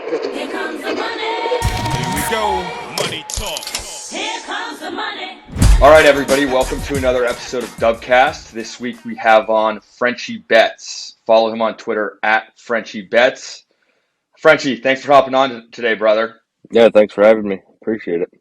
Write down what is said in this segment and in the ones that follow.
Here comes the money. Here we go. Money talk. Here comes the money. All right, everybody, welcome to another episode of DubCast. This week we have on Frenchie Bets. Follow him on Twitter at Frenchie Bets. Frenchie, thanks for hopping on today, brother. Yeah, thanks for having me. Appreciate it.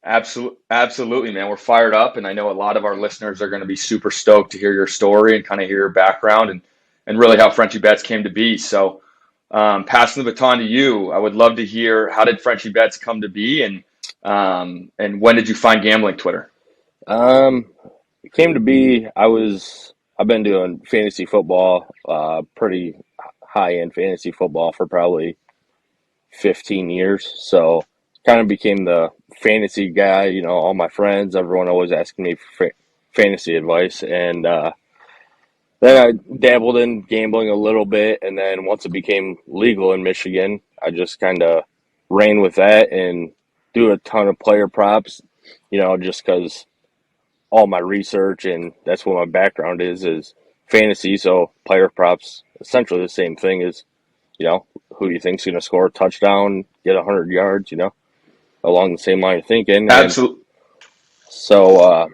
Absolutely, man. We're fired up, and I know a lot of our listeners are going to be super stoked to hear your story and kind of hear your background and really how Frenchie Bets came to be. So, passing the baton to you, I would love to hear how did Frenchie Bets come to be, and when did you find gambling Twitter? It came to be, I've been doing fantasy football, pretty high-end fantasy football for probably 15 years. So kind of became the fantasy guy, all my friends, everyone always asking me for fantasy advice. And then I dabbled in gambling a little bit. And then once it became legal in Michigan, I just kind of ran with that and do a ton of player props, just because all my research and that's what my background is fantasy. So player props, essentially the same thing as, who do you think's going to score a touchdown, get 100 yards, along the same line of thinking. And Absolutely. so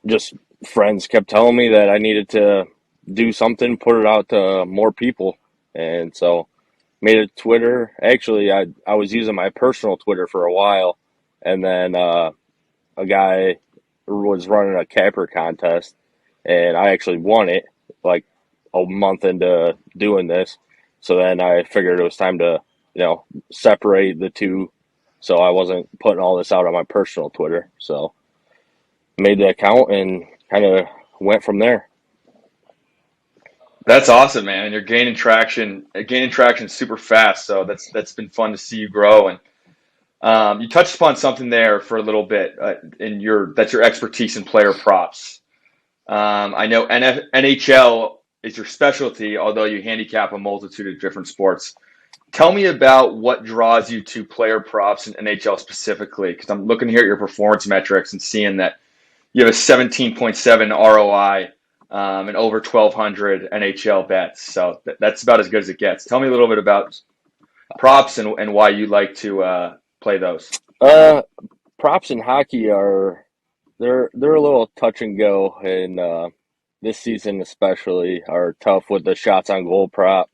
just friends kept telling me that I needed to do something, put it out to more people. And so made a Twitter. Actually, I was using my personal Twitter for a while. And then a guy was running a capper contest, and I actually won it like a month into doing this. So then I figured it was time to, separate the two, so I wasn't putting all this out on my personal Twitter. So made the account and kind of went from there. That's awesome, man. And you're gaining traction super fast. So that's been fun to see you grow. And you touched upon something there for a little bit that's your expertise in player props. I know NHL is your specialty, although you handicap a multitude of different sports. Tell me about what draws you to player props in NHL specifically, because I'm looking here at your performance metrics and seeing that you have a 17.7 ROI and over 1,200 NHL bets. So that's about as good as it gets. Tell me a little bit about props and why you like to play those. Props in hockey they're a little touch and go, and this season especially are tough with the shots on goal prop,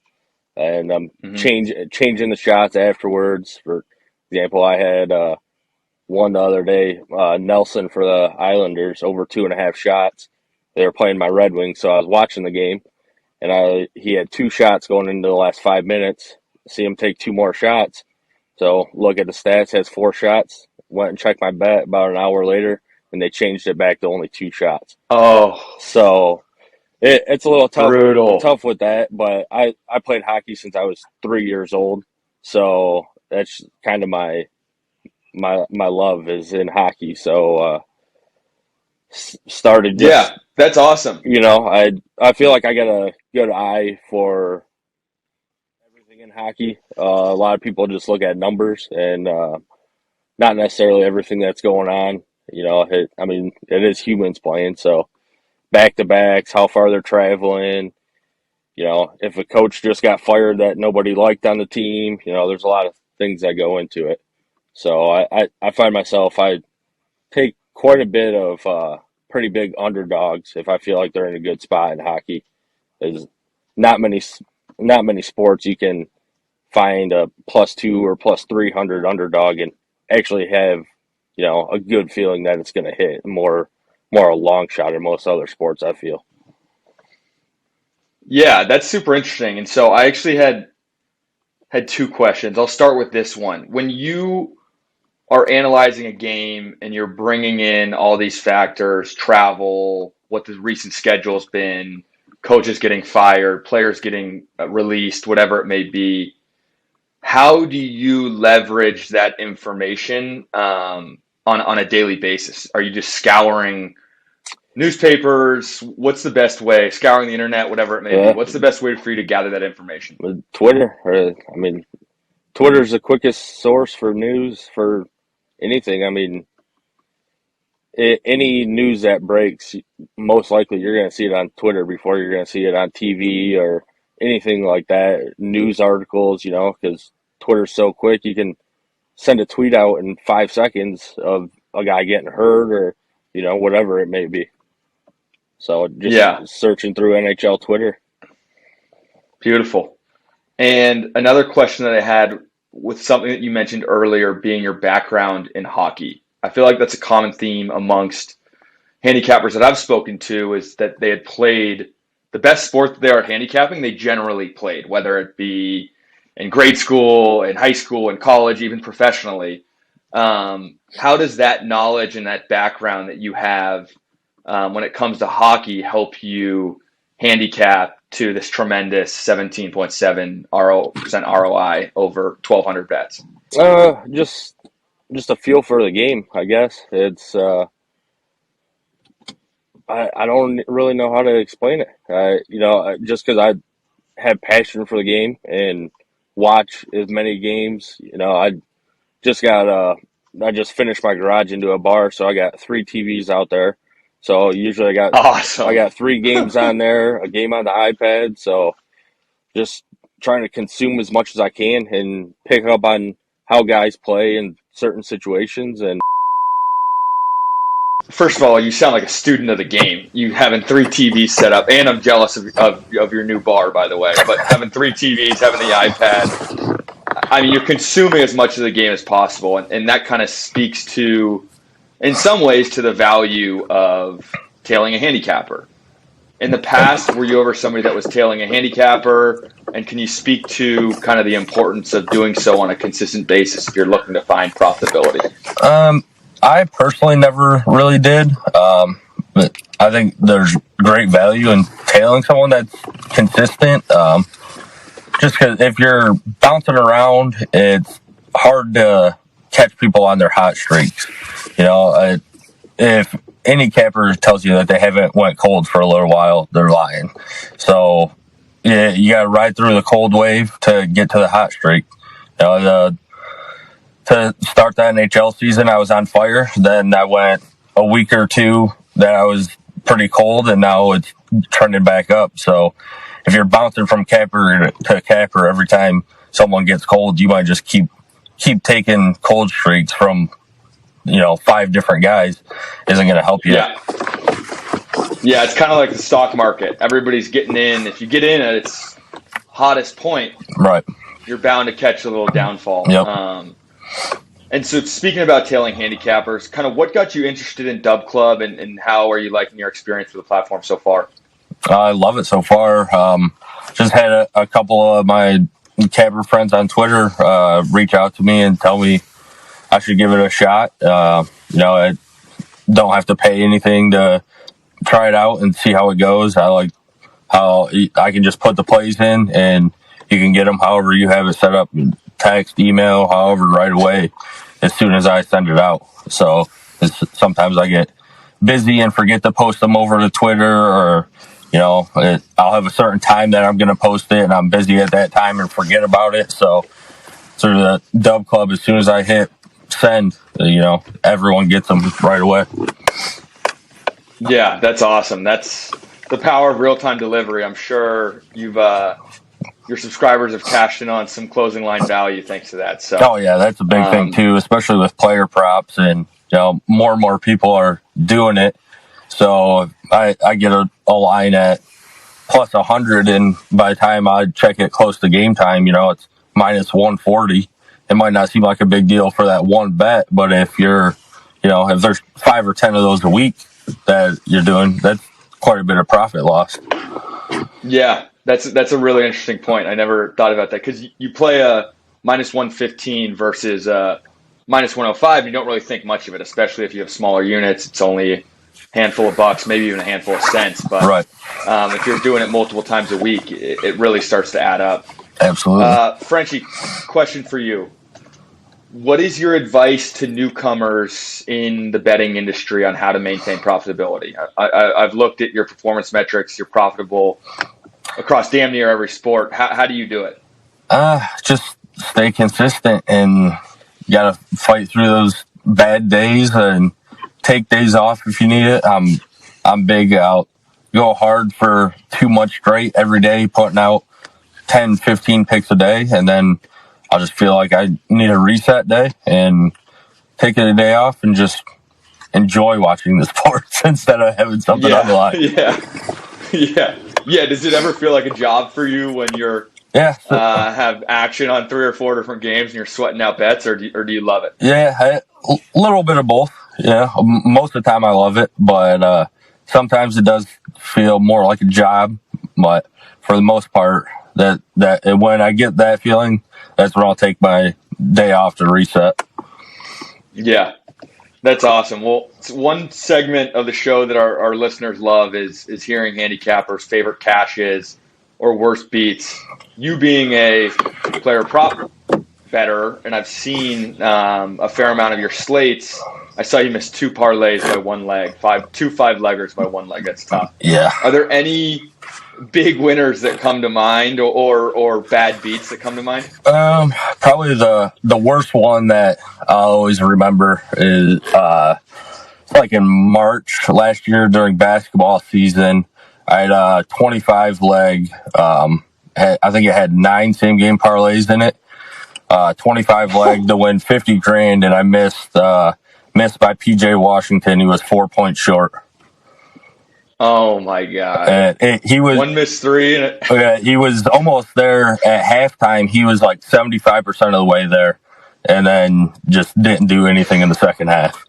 and Hmm. changing the shots afterwards. For example, I had one the other day, Nelson for the Islanders, over 2.5 shots. They were playing my Red Wings, so I was watching the game, and he had 2 shots going into the last 5 minutes. See him take 2 more shots. So look at the stats, has 4 shots. Went and checked my bet about an hour later, and they changed it back to only 2 shots. Oh, So it's a little brutal. tough with that. But I played hockey since I was 3 years old, so that's kind of my love is in hockey. So started just, Yeah, that's awesome. I feel like I got a good eye for everything in hockey. A lot of people just look at numbers and not necessarily everything that's going on. It is humans playing, so back to backs, how far they're traveling. If a coach just got fired that nobody liked on the team, there's a lot of things that go into it. So I find myself, I take quite a bit of pretty big underdogs if I feel like they're in a good spot in hockey. There's not many not many sports you can find a +2 or +300 underdog and actually have a good feeling that it's going to hit. More a long shot in most other sports, I feel. Yeah, that's super interesting. And so I actually had two questions. I'll start with this one. When you are analyzing a game and you're bringing in all these factors, travel, what the recent schedule's been, coaches getting fired, players getting released, whatever it may be, how do you leverage that information on a daily basis? Are you just scouring newspapers? What's the best way? Scouring the internet, whatever it may be. Yeah, What's the best way for you to gather that information? with Twitter. Twitter's the quickest source for news for anything. Any news that breaks, most likely you're going to see it on Twitter before you're going to see it on TV or anything like that. News articles, because Twitter's so quick. You can send a tweet out in 5 seconds of a guy getting hurt or, whatever it may be. So just Yeah, searching through NHL Twitter. beautiful. And another question that I had with something that you mentioned earlier being your background in hockey. I feel like that's a common theme amongst handicappers that I've spoken to is that they had played the best sport that they are at handicapping, they generally played, whether it be in grade school, in high school, in college, even professionally. How does that knowledge and that background that you have when it comes to hockey help you handicap to this tremendous 17.7% ROI over 1,200 bets? Just a feel for the game, I guess. It's I don't really know how to explain it. Just because I have passion for the game and watch as many games. Just got I just finished my garage into a bar, so I got 3 TVs out there. So usually I Awesome. got 3 games on there, a game on the iPad. So just trying to consume as much as I can and pick up on how guys play in certain situations. And First of all, you sound like a student of the game. You having 3 TVs set up, and I'm jealous of your new bar, by the way. But having 3 TVs, having the iPad, I mean, you're consuming as much of the game as possible, and that kind of speaks to, in some ways, to the value of tailing a handicapper. In the past, were you ever somebody that was tailing a handicapper? And can you speak to kind of the importance of doing so on a consistent basis if you're looking to find profitability? I personally never really did, but I think there's great value in tailing someone that's consistent. Just because if you're bouncing around, it's hard to catch people on their hot streaks. If any capper tells you that they haven't went cold for a little while, they're lying. So yeah, you got to ride through the cold wave to get to the hot streak. To start the NHL season, I was on fire. Then I went a week or two that I was pretty cold, and now it's trending back up. So if you're bouncing from capper to capper every time someone gets cold, you might just keep taking cold streaks from 5 different guys. Isn't going to help you. Yeah, it's kind of like the stock market. Everybody's getting in. If you get in at its hottest point, right, you're bound to catch a little downfall. Yep. And so speaking about tailing handicappers, kind of what got you interested in Dub Club and how are you liking your experience with the platform so far? I love it so far. Just had a couple of my capper friends on Twitter reach out to me and tell me I should give it a shot. I don't have to pay anything to try it out and see how it goes. I like how I can just put the plays in and you can get them however you have it set up, text, email, however, right away as soon as I send it out. So sometimes I get busy and forget to post them over to Twitter, or I'll have a certain time that I'm going to post it and I'm busy at that time and forget about it. So through the Dub Club, as soon as I hit send, everyone gets them right away. Yeah, that's awesome. That's the power of real-time delivery. I'm sure your subscribers have cashed in on some closing line value thanks to that. So, oh yeah, that's a big thing too, especially with player props, and more and more people are doing it. So I get a line at plus 100, and by the time I check it close to game time, it's minus 140. It might not seem like a big deal for that one bet, but if you're, if there's 5 or 10 of those a week that you're doing, that's quite a bit of profit lost. Yeah, that's a really interesting point. I never thought about that because you play a minus 115 versus minus 105. And you don't really think much of it, especially if you have smaller units. It's only a handful of bucks, maybe even a handful of cents. But right. If you're doing it multiple times a week, it really starts to add up. Absolutely. Frenchie, question for you. What is your advice to newcomers in the betting industry on how to maintain profitability? I've looked at your performance metrics. You're profitable across damn near every sport. How do you do it? Just stay consistent, and you got to fight through those bad days and take days off if you need it. I'm big out. Go hard for 2 months straight every day, putting out 10, 15 picks a day, and then I'll just feel like I need a reset day and take a day off and just enjoy watching the sports instead of having something on the line. Yeah. Does it ever feel like a job for you when you're have action on 3 or 4 different games and you're sweating out bets, or do you love it? Yeah, a little bit of both. Yeah, most of the time I love it, but sometimes it does feel more like a job. But for the most part, that when I get that feeling, that's when I'll take my day off to reset. Yeah, that's awesome. Well, it's one segment of the show that our listeners love is hearing handicappers' favorite cashes or worst beats. You being a player prop better, and I've seen a fair amount of your slates. I saw you miss 2 parlays by 1 leg, 2 5-leggers by 1 leg. That's tough. Yeah. Are there any big winners that come to mind, or bad beats that come to mind? Probably the worst one that I'll always remember is like in March last year during basketball season. I had a 25 leg. I think it had 9 same game parlays in it. 25 leg to win 50 grand, and I missed by PJ Washington. He was 4 points short. Oh my God! He was 1 missed 3. He was almost there at halftime. He was like 75% of the way there, and then just didn't do anything in the second half.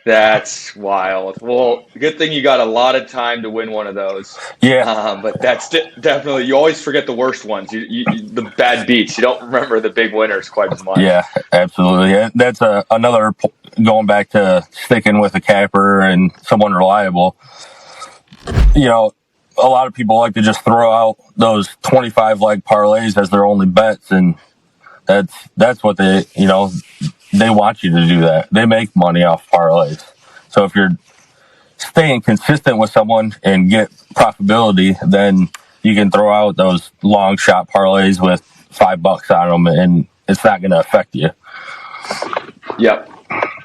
That's wild. Well, good thing you got a lot of time to win one of those. Yeah. But that's definitely, you always forget the worst ones. You the bad beats. You don't remember the big winners quite as much. Yeah, absolutely. Yeah, that's another going back to sticking with a capper and someone reliable. You know, a lot of people like to just throw out those 25 leg parlays as their only bets, and that's what they want you to do that. They make money off parlays. So if you're staying consistent with someone and get profitability, then you can throw out those long shot parlays with $5 on them, and it's not going to affect you. Yep.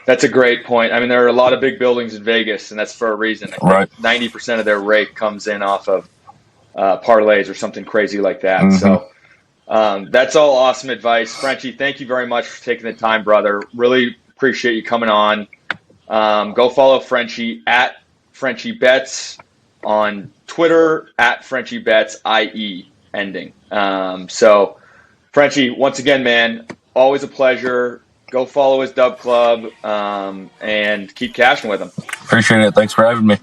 That's a great point. I mean, there are a lot of big buildings in Vegas, and that's for a reason. Right. 90% of their rake comes in off of parlays or something crazy like that. Mm-hmm. So that's all awesome advice. Frenchie, thank you very much for taking the time, brother. Really appreciate you coming on. Go follow Frenchie at Frenchie Bets on Twitter, at Frenchie Bets, IE ending. So, Frenchie, once again, man, always a pleasure. Go follow his Dub Club and keep cashing with him. Appreciate it. Thanks for having me.